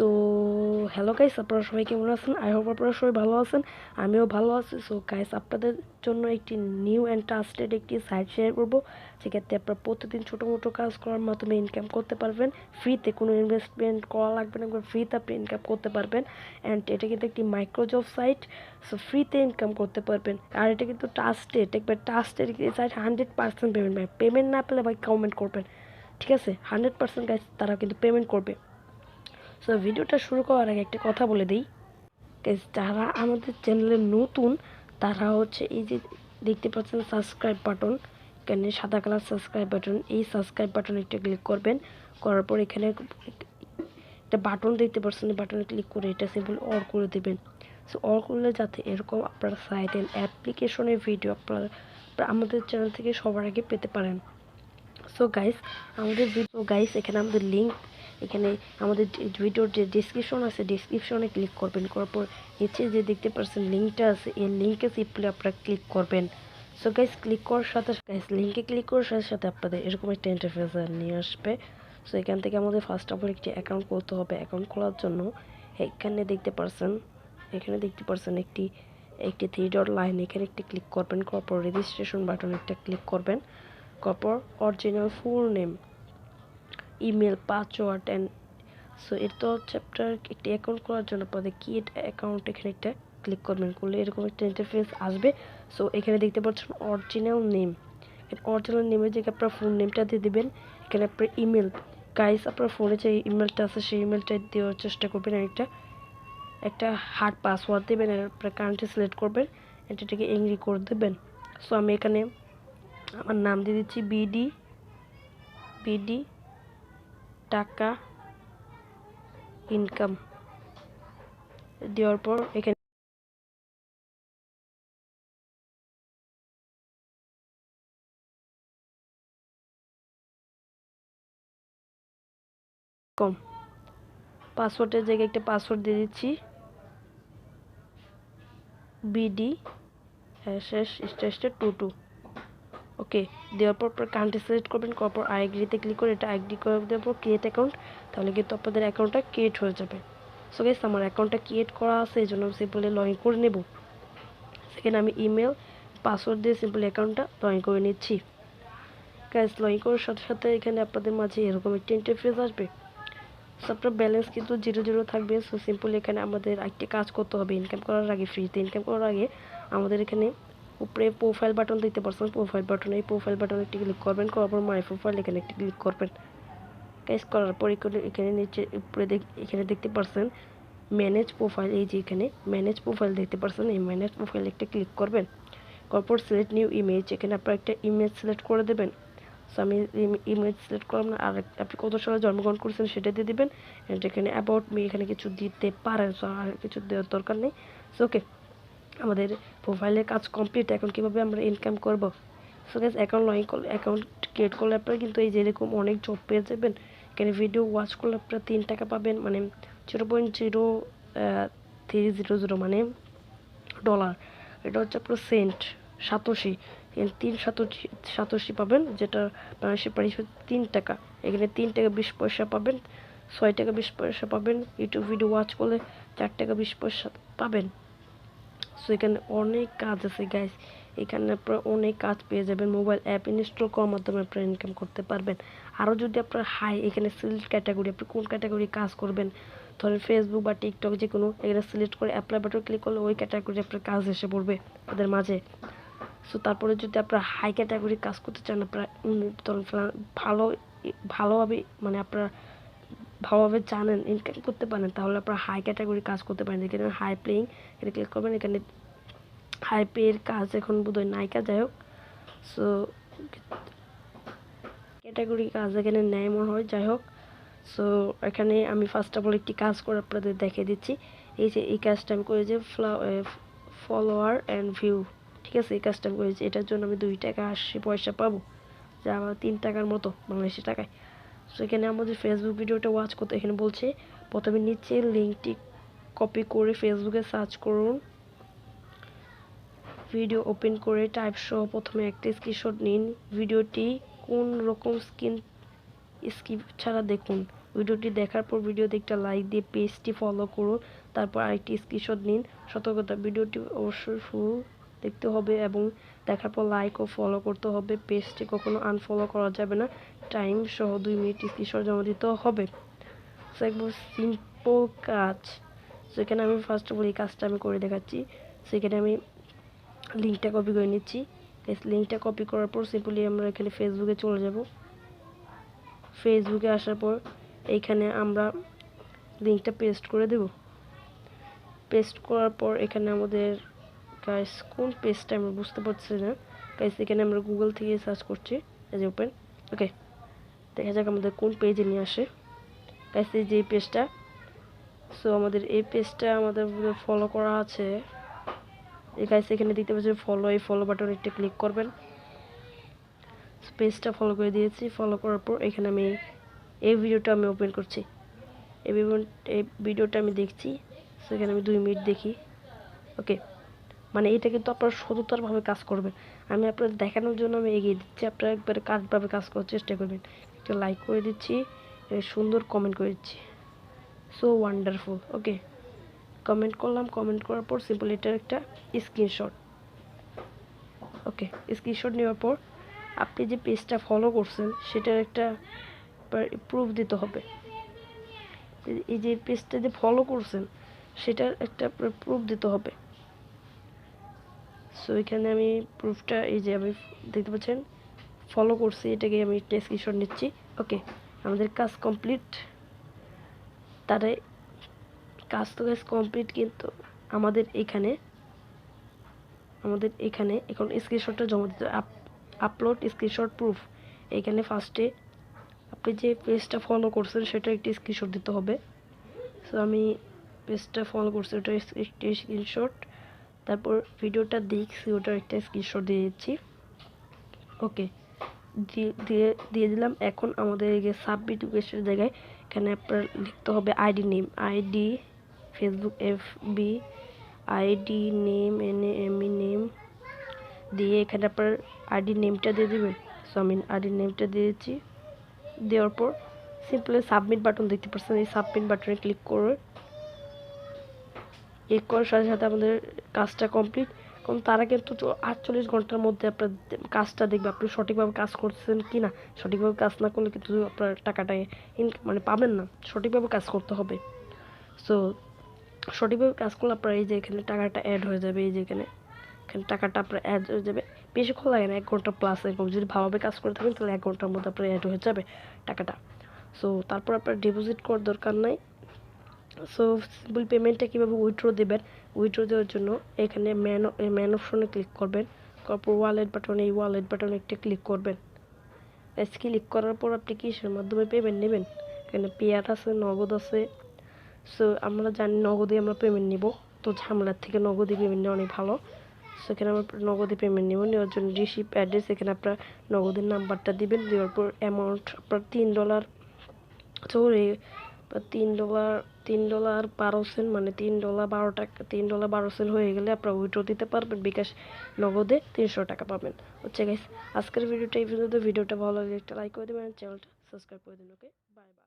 তো hello guys, আপনারা সবাই কেমন আছেন? আই হোপ আপনারা সবাই ভালো আছেন, আমিও ভালো আছি। সো গাইস, আপনাদের জন্য একটি নিউ অ্যান্ড ট্রাস্টেড একটি সাইট শেয়ার করবো, সেক্ষেত্রে আপনারা প্রতিদিন ছোটো মোটো কাজ করার মাধ্যমে ইনকাম করতে পারবেন ফ্রিতে, কোনো ইনভেস্টমেন্ট করা লাগবে না, ফ্রিতে আপনি ইনকাম করতে পারবেন। অ্যান্ড এটা কিন্তু একটি মাইক্রোজব সাইট, সো ফ্রিতে ইনকাম করতে পারবেন। আর এটা কিন্তু ট্রাস্টেড, একবার ট্রাস্টেড সাইট, 100% পেমেন্ট। ভাই পেমেন্ট না পেলে ভাই কমেন্ট করবেন, ঠিক আছে? 100% গাইস তারা কিন্তু পেমেন্ট করবে। সো ভিডিওটা শুরু করার আগে একটা কথা বলে দিই, যারা আমাদের চ্যানেলে নতুন তারা হচ্ছে এই যে দেখতে পাচ্ছেন সাবস্ক্রাইব বাটন, এখানে সাদা কালার সাবস্ক্রাইব বাটন, এই সাবস্ক্রাইব বাটনে একটা ক্লিক করবেন। করার পর এখানে একটা বাটন দেখতে পাচ্ছেন, বাটনে ক্লিক করে এটা সিম্পল অন করে দেবেন। সো অন করলে যাতে এরকম আপনার সাইট এন্ড অ্যাপ্লিকেশনের ভিডিও আপনারা আমাদের চ্যানেল থেকে সবার আগে পেতে পারেন। সো গাইস এখানে আমাদের লিঙ্ক, এখানে আমাদের ভিডিওর যে ডিসক্রিপশন আছে, ডিসক্রিপশনে ক্লিক করবেন। করার পর নিচে যে দেখতে পাচ্ছেন লিঙ্কটা আছে, এই লিঙ্কে সিম্পলি আপনারা ক্লিক করবেন। সো গাইস লিঙ্কে ক্লিক করার সাথে সাথে আপনাদের এরকম একটা ইন্টারফেস নিয়ে আসবে। সো এখান থেকে আমাদের ফার্স্ট অফ অল একটি অ্যাকাউন্ট করতে হবে। অ্যাকাউন্ট খোলার জন্য এখানে দেখতে পাচ্ছেন একটি থ্রি ডট লাইন, এখানে একটি ক্লিক করবেন। করার পর রেজিস্ট্রেশন বাটন একটা ক্লিক করবেন। করার original full name, email, password and so এর তো হচ্ছে আপনার একটি অ্যাকাউন্ট করার জন্য আপনাদের ক্রিয়েট অ্যাকাউন্ট এখানে একটা ক্লিক করবেন। করলে এরকম একটা ইন্টারফেস আসবে। সো এখানে দেখতে পাচ্ছেন অরিজিনাল নেম, অরিজিনাল নেমের জায়গায় আপনার ফোন নেমটা দিয়ে দেবেন। এখানে আপনার ইমেল, গাইস আপনার ফোনে যে ইমেলটা আছে সেই ইমেলটা দেওয়ার চেষ্টা করবেন। একটা হার্ড পাসওয়ার্ড দেবেন, আর আপনার কান্ট্রি সিলেক্ট করবেন, এটাকে এগ্রি করে দেবেন। সো আমি এখানে আমার নাম দিয়ে দিচ্ছি বিডি টাকা ইনকাম। দেওয়ার পর এখানে কম পাসওয়ার্ডের জায়গায় একটা পাসওয়ার্ড দিয়ে দিচ্ছি, বিডি /22। ওকে, দেওয়ার পর কান্ট্রি সিলেক্ট করবেন। করার পর আই এগ্রিতে ক্লিক করে এটা এগ্রি করে দেওয়ার পর ক্রিয়েট অ্যাকাউন্ট, তাহলে কিন্তু আপনাদের অ্যাকাউন্টটা ক্রিয়েট হয়ে যাবে। সো গাইস আমার অ্যাকাউন্টটা ক্রিয়েট করা আছে, এই জন্য সিম্পলি লগ ইন করে নেব। সেখানে আমি ইমেল পাসওয়ার্ড দিয়ে সিম্পলি অ্যাকাউন্টটা লগ ইন করে নিচ্ছি। গাইস লগ ইন করার সাথে সাথে এখানে আপনাদের মাঝে এরকম একটা ইন্টারফেস আসবে। সো আপনার ব্যালেন্স কিন্তু 0 থাকবে। সো সিম্পলি এখানে আমাদের একটি কাজ করতে হবে। ইনকাম করার আগে, ফ্রিতে ইনকাম করার আগে আমাদের এখানে উপরে প্রোফাইল বাটন দিতে পারছেন, প্রোফাইল বাটনে এই প্রোফাইল বাটনে একটি ক্লিক করবেন। করার পর মাই প্রোফাইল এখানে একটি ক্লিক করবেন। কাজ করার পর এখানে নিচে উপরে এখানে দেখতে পারছেন ম্যানেজ প্রোফাইল, এই যে এখানে ম্যানেজ প্রোফাইল দেখতে পারছেন, এই ম্যানেজ প্রোফাইল একটা ক্লিক করবেন। করার পর সিলেক্ট নিউ ইমেজ, এখানে আপনার একটা ইমেজ সিলেক্ট করে দেবেন। সো আমি ইমেজ সিলেক্ট করলাম না, আর আপনি কত সালে জন্মগ্রহণ করেছেন সেটা দিয়ে দেবেন। এখানে অ্যাবাউট মি এখানে কিছু দিতে পারেন, সো আর কিছু দেওয়ার দরকার নেই। সো ওকে, আমাদের প্রোফাইলের কাজ কমপ্লিট। এখন কীভাবে আমরা ইনকাম করব? সো গাইস অ্যাকাউন্ট ক্রিয়েট করলে আপনারা কিন্তু এই যে এরকম অনেক জব পেয়ে যাবেন। এখানে ভিডিও ওয়াচ করলে আপনারা 3 টাকা পাবেন, মানে 0.0300 মানে ডলার। এটা হচ্ছে আপনার সেন্ট, সাতোশি, 3 সাতোশি পাবেন, যেটা বাংলাদেশের প্রাইস হচ্ছে 3 টাকা। এখানে 3 টাকা 20 পয়সা পাবেন, 6 টাকা 20 পয়সা পাবেন। ইউটিউব ভিডিও ওয়াচ করলে 4 টাকা 20 পয়সা পাবেন। সো এখানে অনেক কাজ আছে গাইস, এখানে আপনারা অনেক কাজ পেয়ে যাবেন। মোবাইল অ্যাপ ইনস্টল করার মাধ্যমে আপনারা ইনকাম করতে পারবেন। আরও যদি আপনার এখানে সিলেক্ট ক্যাটাগরি, আপনি কোন ক্যাটাগরি কাজ করবেন, ধরেন ফেসবুক বা টিকটক যে কোনো, এখানে সিলেক্ট করে অ্যাপ্লাই বাটন ক্লিক করলে ওই ক্যাটাগরি আপনার কাজ এসে পড়বে ওদের মাঝে। সো তারপরে যদি আপনারা হাই ক্যাটাগরি কাজ করতে চান, আপনারা ধরেন ভালোভাবে মানে আপনারা ভালোভাবে জানেন, ইনকাম করতে পারেন, তাহলে আপনারা হাই ক্যাটাগরি কাজ করতে পারেন। এখানে হাই প্লেইং এটা ক্লিক করবেন। এখানে হাই পেয়ের কাজ এখন বোধহয় নায়িকা, যাই হোক। সো ক্যাটাগরি কাজ এখানে নেয় মনে হয়, যাই হোক। সো এখানে আমি ফার্স্ট অফ অল একটি কাজ করে আপনাদের দেখিয়ে দিচ্ছি। এই যে এই কাজটা আমি করেছি, ফলোয়ার অ্যান্ড ভিউ, ঠিক আছে? এই কাজটা আমি করেছি, এটার জন্য আমি 2 টাকা 80 পয়সা পাবো, যা আমার 3 টাকার মতো বাংলাদেশি টাকায়। সো এখানে আমাদের ফেসবুক ভিডিওটা ওয়াচ করতে এখানে বলছে প্রথমে নিচে লিঙ্কটি কপি করে ফেসবুকে সার্চ করুন, ভিডিও ওপেন করে টাইপ সহ প্রথমে একটা স্ক্রিনশট নিন। ভিডিওটি কোন রকম স্কিপ ছাড়া দেখুন, ভিডিওটি দেখার পর ভিডিওতে একটা লাইক দিয়ে পেজটি ফলো করুন, তারপর আরেকটি স্ক্রিনশট নিন। সতর্কতা, ভিডিওটি অবশ্যই ফুল দেখতে হবে এবং দেখার পর লাইক ও ফলো করতে হবে। পেজটি কখনো আনফলো করা যাবে না। টাইম সহ 2 মিনিট স্ক্রিনশট জমা দিতে হবে। সো একবার সিম্পল কাজ। সো এখানে আমি ফার্স্ট অফ অল এই কাজটা আমি করে দেখাচ্ছি। সেখানে আমি লিঙ্কটা কপি করে নিচ্ছি। লিঙ্কটা কপি করার পর সিম্পলি আমরা এখানে ফেসবুকে চলে যাব। ফেসবুকে আসার পর এইখানে আমরা লিঙ্কটা পেস্ট করে দেব। পেস্ট করার পর এখানে আমাদের গাইস কোন পেজটা আমরা বুঝতে পারছি না। গাইস এখানে আমরা গুগল থেকে সার্চ করছি, এই যে ওপেন। ওকে, দেখা যাক আমাদের কোন পেজে নিয়ে আসে। গাইস এই যে পেজটা, সো আমাদের এই পেজটা আমাদের ফলো করা আছে। এই গাইস এখানে দেখতে পাচ্ছেন ফলো, এই ফলো বাটন একটা ক্লিক করবেন। পেজটা ফলো করে দিয়েছি। ফলো করার পর এখানে আমি এই ভিডিওটা আমি ওপেন করছি। এই ভিডিওটা আমি দেখছি। সেখানে আমি 2 মিনিট দেখি। ওকে, মানে এটা কিন্তু আপনারা সততারভাবে কাজ করবেন। আমি আপনাদের দেখানোর জন্য আমি এগিয়ে দিচ্ছি, আপনারা একবারে কাজভাবে কাজ করার চেষ্টা করবেন। একটা লাইক করে দিচ্ছি, সুন্দর কমেন্ট করে দিচ্ছি। So wonderful. ওকে, কমেন্ট করলাম। কমেন্ট করার পর সিম্পল এটার একটা স্ক্রিনশট। ওকে, স্ক্রিনশট নেওয়ার পর আপনি যে পেজটা ফলো করছেন সেটার একটা প্রুফ দিতে হবে। এই যে পেজটা যে ফলো করছেন সেটার একটা প্রুফ দিতে হবে। সো এখানে আমি প্রুফটা, এই যে আমি দেখতে পাচ্ছেন ফলো করছি, এটাকে আমি একটা স্ক্রিনশট নিচ্ছি। ওকে, আমাদের কাজ কমপ্লিট। তারে কাজ তো কমপ্লিট, কিন্তু আমাদের এখানে এখন স্ক্রিনশটটা জমা দিতে হবে। Upload screenshot proof. এখানে ফার্স্টে আপনি যে পেজটা ফলো করছেন সেটা একটি স্ক্রিনশট দিতে হবে। সো আমি পেজটা ফলো করছি, ওটা একটি স্ক্রিনশট। তারপর ভিডিওটা দেখছি, ওটার একটা স্ক্রিনশট দিয়ে দিচ্ছি। ওকে, দিয়ে দিলাম। এখন আমাদের এই যে সাবমিট রিকোয়েস্টের জায়গায় এখানে আপনার লিখতে হবে ID name, ID Facebook FB ID name NAME name দিয়ে এখানে আপনার আইডি নেমটা দিয়ে দেবেন। সো আমি আইডি নেমটা দিয়েছি। দেওয়ার পর সিম্পলি সাবমিট বাটন দেখতে পাচ্ছেন, এই সাবমিট বাটনে ক্লিক করে করার সাথে সাথে আমাদের কাজটা কমপ্লিট। কারণ তারা কিন্তু 48 ঘন্টার মধ্যে আপনার কাজটা দেখবে আপনি সঠিকভাবে কাজ করছেন কি না। সঠিকভাবে কাজ না করলে কিন্তু আপনার টাকাটা মানে পাবেন না। সঠিকভাবে কাজ করতে হবে। সো সঠিকভাবে কাজ করলে আপনার এই যে এখানে টাকাটা অ্যাড হয়ে যাবে। এই যে এখানে টাকাটা আপনার অ্যাড হয়ে যাবে। বেশিক্ষণ লাগে না, 1 ঘন্টা প্লাস। এরকম যদি ভালোভাবে কাজ করে থাকেন তাহলে 1 ঘন্টার মধ্যে আপনার অ্যাড হয়ে যাবে টাকাটা। সো তারপর আপনার ডিপোজিট করার দরকার নাই। সো সিম্পল পেমেন্টটা কীভাবে উইথড্র দেবেন, উইথড্র দেওয়ার জন্য এখানে ম্যান অপশনে ক্লিক করবেন। তারপর ওয়ালেট বাটনে, এই ওয়ালেট বাটনে একটা ক্লিক করবেন। ক্লিক করার পর আপনি কিসের মাধ্যমে পেমেন্ট নেবেন, এখানে পেয়ার আছে, নগদ আছে। সো আমরা জানি নগদে আমরা পেমেন্ট নিব, তো ঝামেলার থেকে নগদে পেমেন্ট নেওয়া অনেক ভালো। সেখানে আমরা নগদে পেমেন্ট নেওয়ার জন্য রিসিভ অ্যাড্রেস, এখানে আপনার নগদের নাম্বারটা দিবেন। দেওয়ার পর অ্যামাউন্ট আপনার $3 সরি $3.12 মানে $3.12 $3.12 হয়ে গেলে আপনারা উইথড্র দিতে পারবেন। বিকাশ নগদে 300 টাকা পাবেন। হচ্ছে গাইস, আজকের ভিডিওটা এই পর্যন্ত। ভিডিওটা ভালো লাগলে একটা লাইক করে দেবেন, চ্যানেলটা সাবস্ক্রাইব করে দিন। ওকে, বাই বাই।